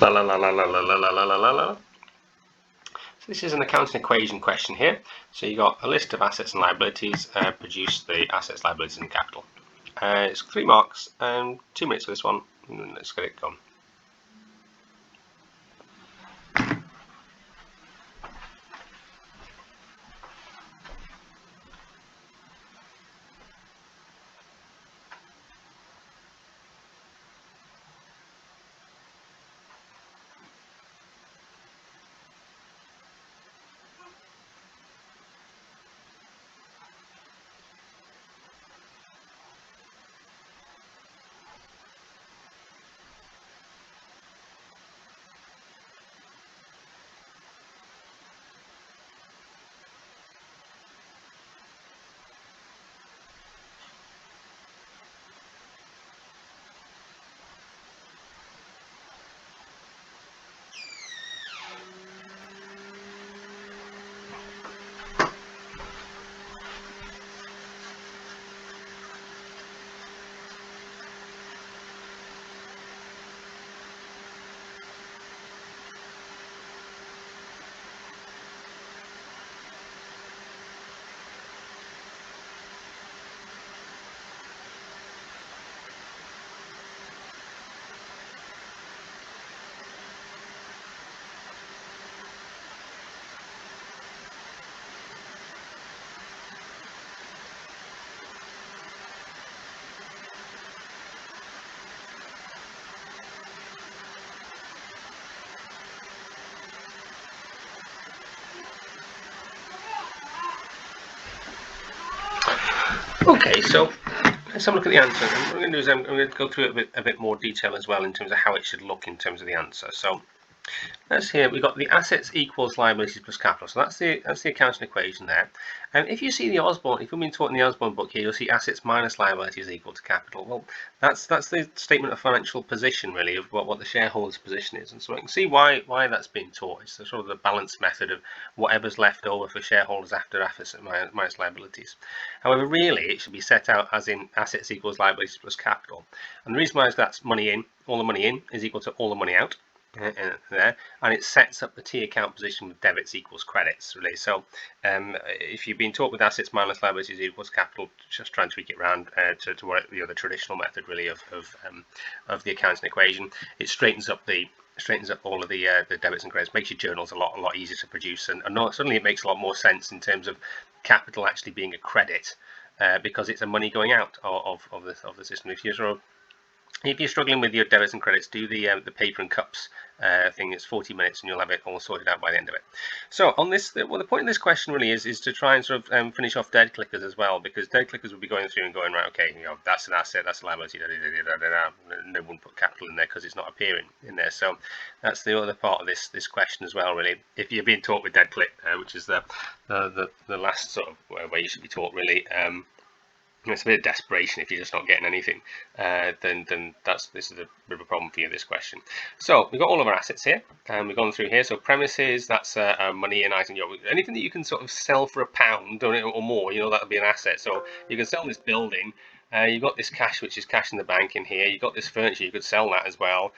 La la la la la la la la la la la. So this is an accounting equation question here. So you got a list of assets and liabilities, produce the assets, liabilities, and capital. It's 3 marks and 2 minutes for this one. Let's get it going. Okay, so let's have a look at the answer. And what I'm going to do is I'm going to go through it a bit more detail as well in terms of how it should look in terms of the answer. So let's here we've got the assets equals liabilities plus capital. So that's the accounting equation there. And if you see the Osborne, if you've been taught in the Osborne book here, you'll see assets minus liabilities equal to capital. Well, that's the statement of financial position really of what the shareholder's position is. And so I can see why that's been taught. It's sort of the balance method of whatever's left over for shareholders after assets minus liabilities. However, really it should be set out as in assets equals liabilities plus capital. And the reason why is that's money in, all the money in is equal to all the money out. There, and it sets up the T account position with debits equals credits really. So if you've been taught with assets minus liabilities equals capital, just try and tweak it around to what the other method really of the accounting equation. It straightens up all of the debits and credits, makes your journals a lot easier to produce, and suddenly it makes a lot more sense in terms of capital actually being a credit because it's a money going out of the system. If you're struggling with your debits and credits, do the paper and cups thing. It's 40 minutes and you'll have it all sorted out by the end of it. So on this, the point of this question really is to try and sort of finish off dead clickers as well, because dead clickers will be going through and going, right, okay, that's an asset, that's a liability, no one put capital in there because it's not appearing in there. So that's the other part of this question as well, really. If you're being taught with dead click, which is the last sort of way you should be taught really. It's a bit of desperation if you're just not getting anything, then this is a bit of a problem for you, this question. So we've got all of our assets here, and we've gone through here. So premises, that's money and item. Anything that you can sort of sell for £1 or more, that'll be an asset. So you can sell this building. You've got this cash, which is cash in the bank in here. You've got this furniture, you could sell that as well.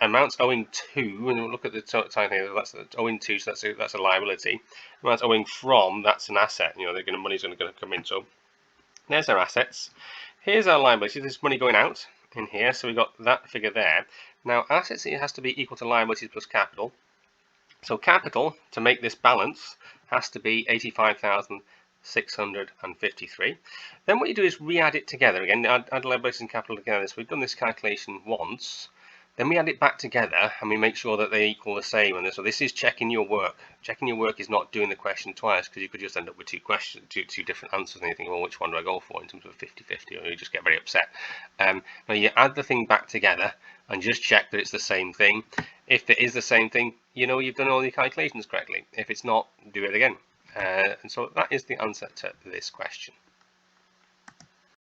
Amounts owing to, and we'll look at the time here, that's owing to, so that's a liability. Amounts owing from, that's an asset. Money's going to come in. So there's our assets. Here's our liabilities. There's money going out in here, so we've got that figure there. Now, assets, it has to be equal to liabilities plus capital. So capital, to make this balance, has to be 85,653. Then what you do is re-add it together again, add liabilities and capital together. So we've done this calculation once. Then we add it back together and we make sure that they equal the same. And so this is checking your work. Checking your work is not doing the question twice, because you could just end up with two different answers and you think, well, which one do I go for in terms of 50-50, or you just get very upset. Now you add the thing back together and just check that it's the same thing. If it is the same thing, you've done all the calculations correctly. If it's not, do it again. And so that is the answer to this question.